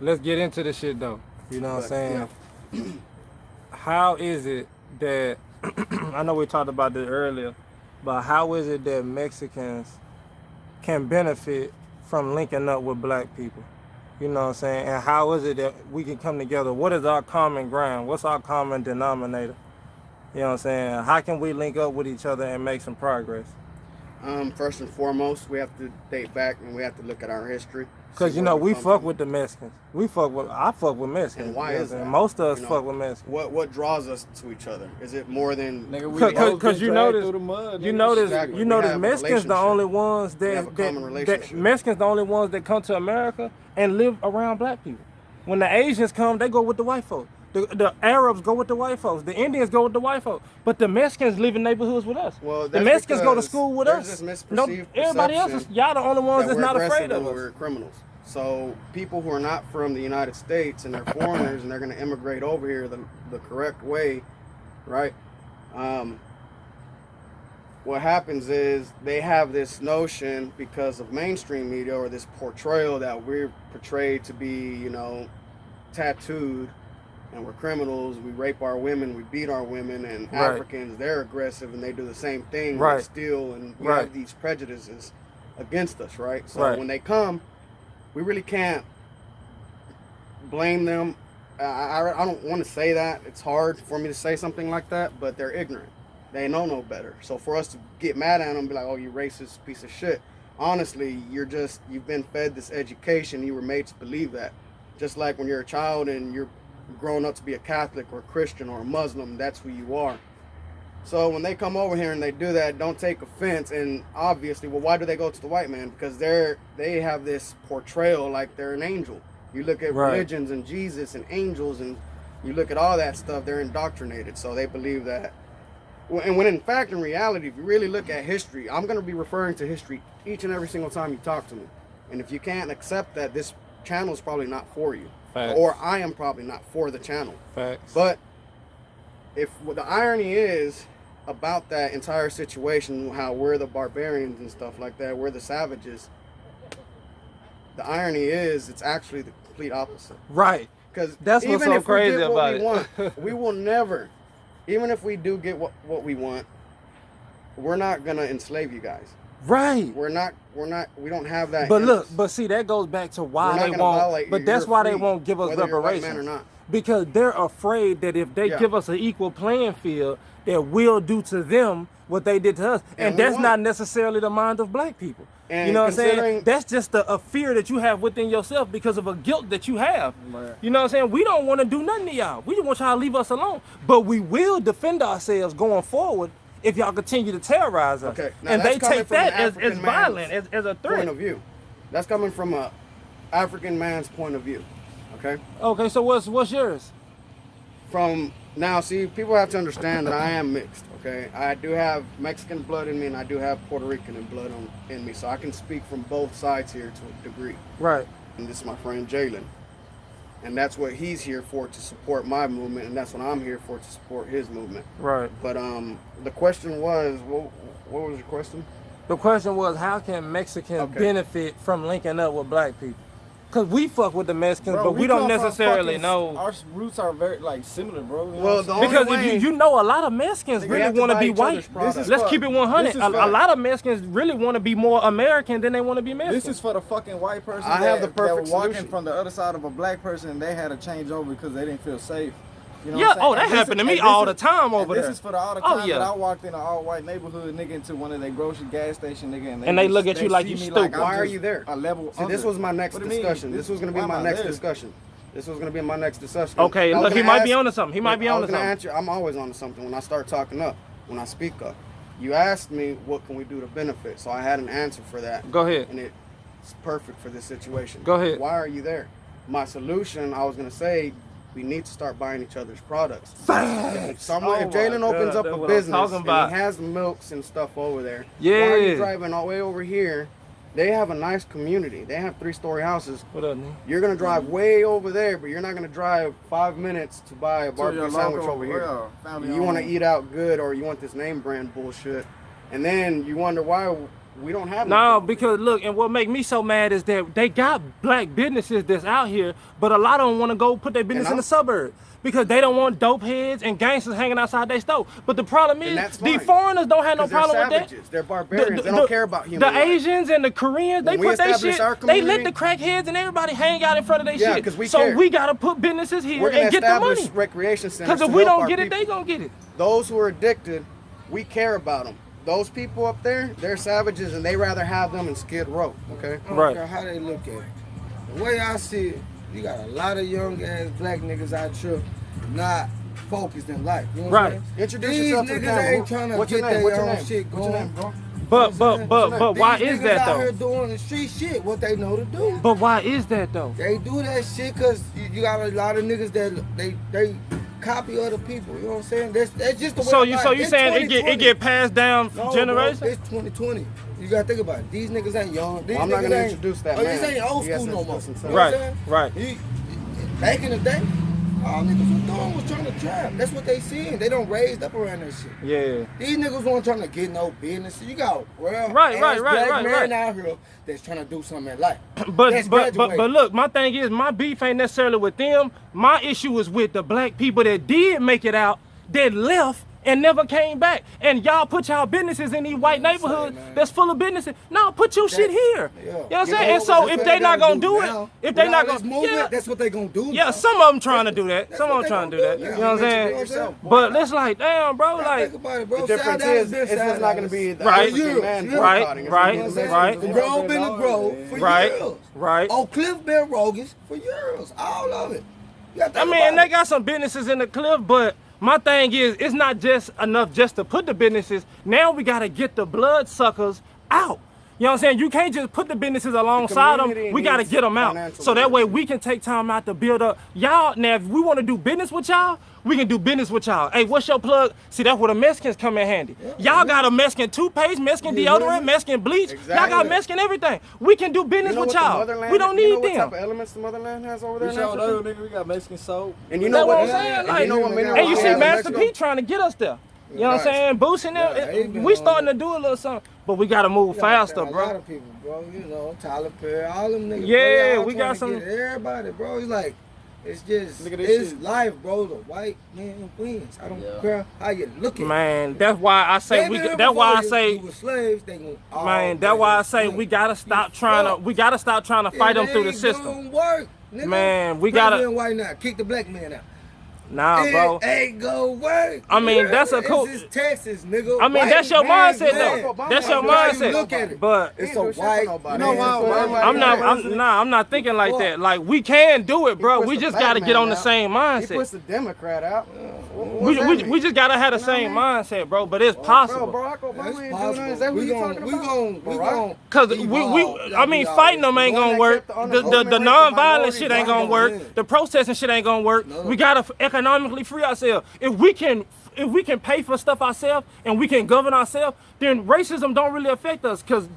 let's get into the shit though. You know what I'm saying? Yeah. How is it that I know we talked about this earlier, but how is it that Mexicans can benefit from linking up with black people? You know what I'm saying? And how is it that we can come together? What is our common ground? What's our common denominator? You know what I'm saying? How can we link up with each other and make some progress? First and foremost, we have to date back and we have to look at our history. Cause you know we fuck with the Mexicans. I fuck with Mexicans. And why is that? Most of us fuck with Mexicans. What draws us to each other? Is it more than because you notice Exactly. you notice We have a Mexicans the only ones We have a common relationship. Mexicans the only ones that come to America and live around black people. When the Asians come, they go with the white folks. The Arabs go with the white folks. The Indians go with the white folks. But the Mexicans live in neighborhoods with us. Well, the Mexicans go to school with there's us. This misperceived Everybody else, y'all the only ones that's not afraid of us. We're criminals. So people who are not from the United States and they're foreigners and they're going to immigrate over here the correct way, right? What happens is they have this notion because of mainstream media or this portrayal that we're portrayed to be, tattooed and we're criminals, we rape our women, we beat our women, and Right. Africans, they're aggressive and they do the same thing, Right. they steal, and we Right. have these prejudices against us, right? So Right. when they come, we really can't blame them. I don't want to say that. It's hard for me to say something like that, but they're ignorant. They know no better. So for us to get mad at them and be like, oh, you racist piece of shit. Honestly, you've been fed this education. You were made to believe that. Just like when you're a child and you're grown up to be a Catholic or a Christian or a Muslim, that's who you are. So when they come over here and they do that, don't take offense. And obviously, well, why do they go to the white man? Because they have this portrayal like they're an angel. You look at Right. religions and Jesus and angels and you look at all that stuff, they're indoctrinated. So they believe that. And when in fact, in reality, if you really look at history, I'm going to be referring to history each and every single time you talk to me. And if you can't accept that, this channel is probably not for you. Facts. Or I am probably not for the channel. Facts. But what the irony is about that entire situation, how we're the barbarians and stuff like that, we're the savages, the irony is it's actually the complete opposite. Right. Because That's what's even so if crazy we get about what we it. want, we will never, even if we do get what we want, we're not gonna enslave you guys. Right. We don't have that. But in look, us. but see, that goes back to We're why not they gonna won't. violate But you. that's You're why they free, won't give us whether you're a white man reparations. or not. Because they're afraid that if they Yeah. give us an equal playing field, that we'll do to them what they did to us. And we that's won't. not necessarily the mind of black people. And You know what I'm saying? considering- That's just a fear that you have within yourself because of a guilt that you have. Right. You know what I'm saying? We don't want to do nothing to y'all. We just want y'all to leave us alone. But we will defend ourselves going forward if y'all continue to terrorize us. Okay, now And that's they coming take from that an as African violent, man's as a threat. point of view. That's coming from a African man's point of view. Okay. Okay, so what's yours? From now, see, people have to understand that I am mixed. Okay, I do have Mexican blood in me, and I do have Puerto Rican blood in me, so I can speak from both sides here to a degree. Right. And this is my friend Jalen, and that's what he's here for, to support my movement, and that's what I'm here for, to support his movement. Right. But the question was, what was your question? The question was, how can Mexicans Okay. benefit from linking up with black people? Because we fuck with the Mexicans, Bro, but we don't come from necessarily fucking- know. Our roots are very similar, bro. You know Well, what I'm the saying? only Because way- if you know, a lot of Mexicans We really have to want to buy be each other's white. products. Let's for- keep it 100. this is A for- lot of Mexicans really want to be more American than they want to be Mexican. This is for the fucking white person I have the that perfect was walking solution. from the other side of a black person and they had to change over because they didn't feel safe. You know Yeah, what I'm saying? oh, that And this happened to is- me and this all is- the time and over there. This is for the all the Oh, time yeah. that I walked in an all-white neighborhood, nigga, into one of their grocery gas station, nigga, And they just- look at you like see you me stupid. I'm Why are just you there? A level See, this under. was my next What do you mean? discussion. This was going to be why my am I next there? discussion. This was going to be my next discussion. Okay, I was look, he gonna might be ask- onto something. He might be I was onto gonna something. answer. I'm always onto something when I start talking up, when I speak up. You asked me what can we do to benefit, so I had an answer for that. Go ahead. And it's perfect for this situation. Go ahead. Why are you there? My solution, I was going to say, we need to start buying each other's products. Facts. If Oh Jalen my opens God, up that's a what I'm business talking and about. he has milks and stuff over there, Yeah. why are you driving all the way over here? They have a nice community. They have 3-story houses. What up, man? You're gonna drive way over there, but you're not gonna drive 5 minutes to buy a barbecue sandwich over here. You want to eat out good, or you want this name brand bullshit, and then you wonder why We don't have No, because look, and what make me so mad is that they got black businesses that's out here, but a lot of them want to go put their business in the suburbs because they don't want dope heads and gangsters hanging outside their store. But the problem is, these foreigners don't have no problem with that. They're barbarians. They don't care about human The Asians and the Koreans, they put their shit. They let the crackheads and everybody hang out in front of their shit. We gotta put businesses here and get the money. Recreation centers. Because if we don't get it, they gonna get it. Those who are addicted, we care about them. Those people up there, they're savages, and they rather have them in Skid Row. Okay. I don't care how they look at it. The way I see it, you got a lot of young ass black niggas out here not focused in life. You know what I'm saying? Introduce These yourself niggas to them. ain't trying to get their own shit going. What's your name, bro? But why is that out though? here doing the street shit, what they know to do. But why is that though? They do that shit because you got a lot of niggas that they copy other people. You know what I'm saying? That's just the way. So you saying it get passed down generation? Bro, it's 2020. You gotta think about it. These niggas ain't young. These I'm not gonna introduce that man. This ain't old school no more. You know right, right. Back in the day, all niggas was doing was trying to trap. That's what they seen. They don't raised up around that shit. Yeah. These niggas weren't trying to get no business. You got black man out here that's trying to do something in life. But look, my thing is my beef ain't necessarily with them. My issue is with the black people that did make it out, that left and never came back. And y'all put y'all businesses in these white neighborhoods that's full of businesses. No, put your shit here. You know what I'm saying? And so if they not gonna do it, if they not gonna, that's what they gonna do. Yeah, some of them trying to do that. Some of them trying to do that. You know what I'm saying? But it's like, damn, bro, like the difference is it's not gonna be the right, man. Right. Grove been a Grove for years. Right. Oak Cliff been Rogan's for years. All of it. I mean, they got some businesses in the Cliff, but my thing is, it's not just enough just to put the businesses. Now we got to get the bloodsuckers out. You know what I'm saying? You can't just put the businesses alongside them. We got to get them out. So that way we can take time out to build up. Y'all, now if we want to do business with y'all, we can do business with y'all. Hey, what's your plug? See, that's where the Mexicans come in handy. Y'all got a Mexican toothpaste, Mexican deodorant, Mexican bleach. Y'all got Mexican everything. We can do business with y'all. We don't need them. What type of elements the motherland has over there? We got Mexican soap. And you know what I'm saying? Like, and you see Master P trying to get us there. You know what I'm saying? Boosting them. We starting to do a little something. But we got to move faster, bro. A lot of people, bro. You know, Tyler Perry, all them niggas. Yeah, bro, we got some. Everybody, bro. It's like, it's just, it's life, bro. The white man wins. I don't care how you look at it. Man, that's why I say that's why I say. You were slaves, they gonna, man, that's why I say we gotta stop trying to. We gotta stop trying to fight them through the system. Don't work, nigga. Man, we gotta. Why not kick the black man out? Nah, bro. It ain't go work. I mean, that's a cool. It's Texas, nigga. I mean, that's your mindset, though. That's your mindset. Look at it. But it's a white. You know why? I'm not thinking like that. Like we can do it, bro. We just gotta get on the same mindset. He puts the Democrat out. We just gotta have the same mindset, bro. But it's possible. Barack Obama ain't doing that. Is that what you talking about? Cause I mean, fighting them ain't gonna work. The non-violent shit ain't gonna work. The protesting shit ain't gonna work. We gotta economically free ourselves. If we can pay for stuff ourselves and we can govern ourselves, then racism don't really affect us because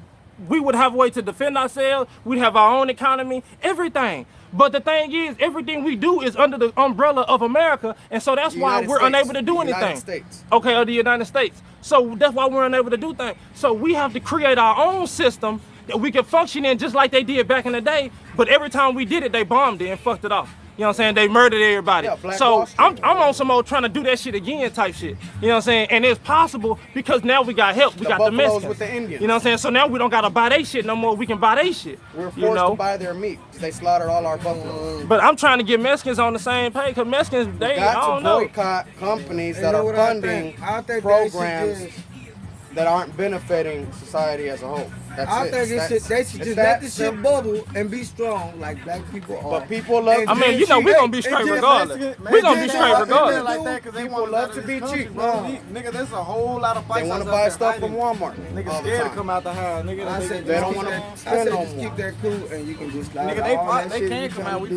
we would have a way to defend ourselves. We'd have our own economy, everything. But the thing is, everything we do is under the umbrella of America, and so that's why we're unable to do anything. Okay, of the United States. So that's why we're unable to do things. So we have to create our own system that we can function in just like they did back in the day. But every time we did it, they bombed it and fucked it off. You know what I'm saying? They murdered everybody. So I'm on some old trying to do that shit again type shit. You know what I'm saying? And it's possible because now we got help. We got the Mexicans. With the Indians. You know what I'm saying? So now we don't got to buy their shit no more. We can buy their shit. We're forced to buy their meat. They slaughtered all our buffaloes. But I'm trying to get Mexicans on the same page because Mexicans, I don't know. Boycott companies that are funding programs that aren't benefiting society as a whole. I think they should just let this shit bubble and be strong like black people are. But people love. I mean, you know, we're gonna be straight regardless. We're gonna be straight regardless. Like that because they people love to be cheap, bro. Nigga, there's a whole lot of fights. They want to buy stuff from Walmart. Niggas scared to come out the house. Nigga, I said they don't want to spend no more. Keep that cool and you can just slide. Nigga, they can't come out.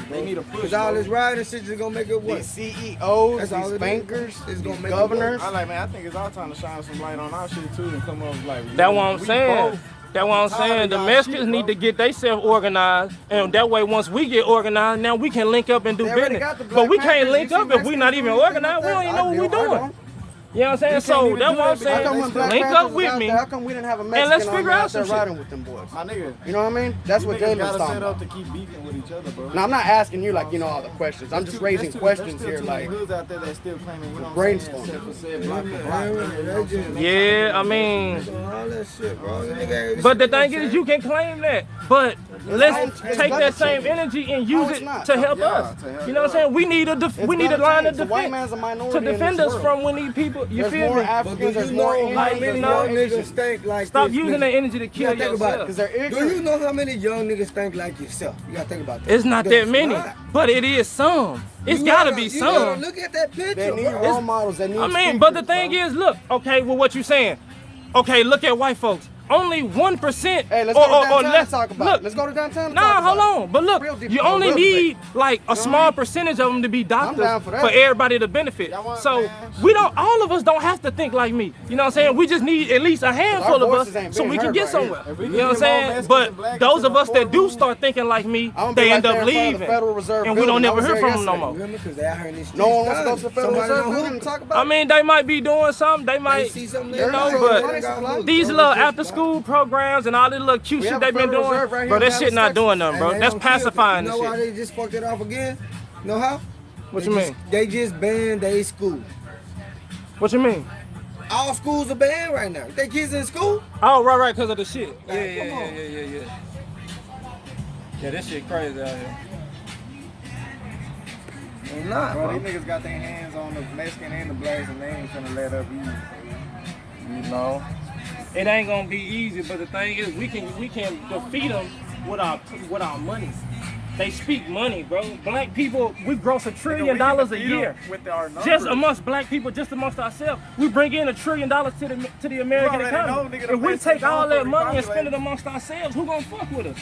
They need a push. Cause all this riding shit just gonna make it work. These CEOs, these bankers, these governors. I like, man, I think it's our time to shine some light on our shit too and come up like. That's what I'm saying. That's what I'm saying. The Mexicans need to get themselves organized, and that way, once we get organized, now we can link up and do business. But we can't link up if we're not even organized. We don't even know what we're doing. You know what I'm saying? So that's what I'm How come when saying. Black Link Panthers up was with out me. there, how come we didn't have a And Mexican let's army figure out out there some riding shit. with them boys? My nigga. You know what I mean? That's what Jalen was gotta talking set up about. to keep beefing with each other, bro. Now I'm not asking you like all the questions. I'm just raising questions here like Hoods out there that still claiming, you know what I'm brainstorm. saying? Set for set, block for block, you know what I'm saying? Yeah, I mean, All that shit, bro. Nigga, but the thing is, you can claim that, but let's it's take not that the same same. energy and No, use it's it not. to help Yeah, us. to help You know what I'm saying? We need a line of The white defense man's a minority to in this defend us world. from when these people. You There's feel more me? Africans, there's you more know Indians, how Like, there's many more young niggas Asians. think like Stop this, using nigga? that energy to You kill gotta think about yourself. Because they're it. Do ignorant. you know how many young niggas think like yourself? You gotta think about that. It's not that There's many, not. but it is some. It's You gotta be you gotta some. look at that picture, They need bro. role models. They need I mean, but the speakers, thing bro. is, look, okay, well, what you saying? Okay, look at white folks. Only 1% Hey, let's or, go to downtown less. and talk about Look, it. Let's go to downtown and nah, talk hold about on. But look, Real deep, you a only little need like a small percentage of them to be doctors down for that. for everybody to benefit. Y'all want, So man? we don't, all of us don't have to think like me. You know what I'm saying? We just need at least a handful of voices us ain't so being we can heard get right somewhere. If we You can know what I'm get more saying? Mexicans But and blacks those into of the us that do courtroom, start thinking like me, I'm gonna they be end right up there in front of leaving. the Federal Reserve And we don't building. I never was hear there from them no yesterday. more. Remember, because they out here in these streets. No one wants to go dying. to the Federal Somebody Reserve know building who. and talk about I it. mean, they might be doing something. They They might, see something you know, Money but supply. these little after school programs and all this little cute We shit have they a been Federal doing, Reserve right here bro, in that Dallas, shit not Texas. doing nothing, bro. And they That's don't kill people. pacifying You and know why shit. they just fucked it off again? Know how? What They you just- mean? They just banned their school. What you mean? All schools are banned right now. They kids in school. Oh, right, because of the shit. Like, come on. Yeah. Yeah, this shit crazy out here. They not, Bro, bro. these niggas got their hands on the Mexican and the blacks, and they ain't finna let up easy. You know, it ain't gonna be easy, but the thing is, we can defeat them with our money. They speak money, bro. Black people, we gross $1 trillion a year. With our numbers. Just amongst black people, just amongst ourselves, we bring in $1 trillion to the American already know, economy. nigga, the If we Mexicans take all known for that money and spend it repopulating. amongst ourselves, who gonna fuck with us?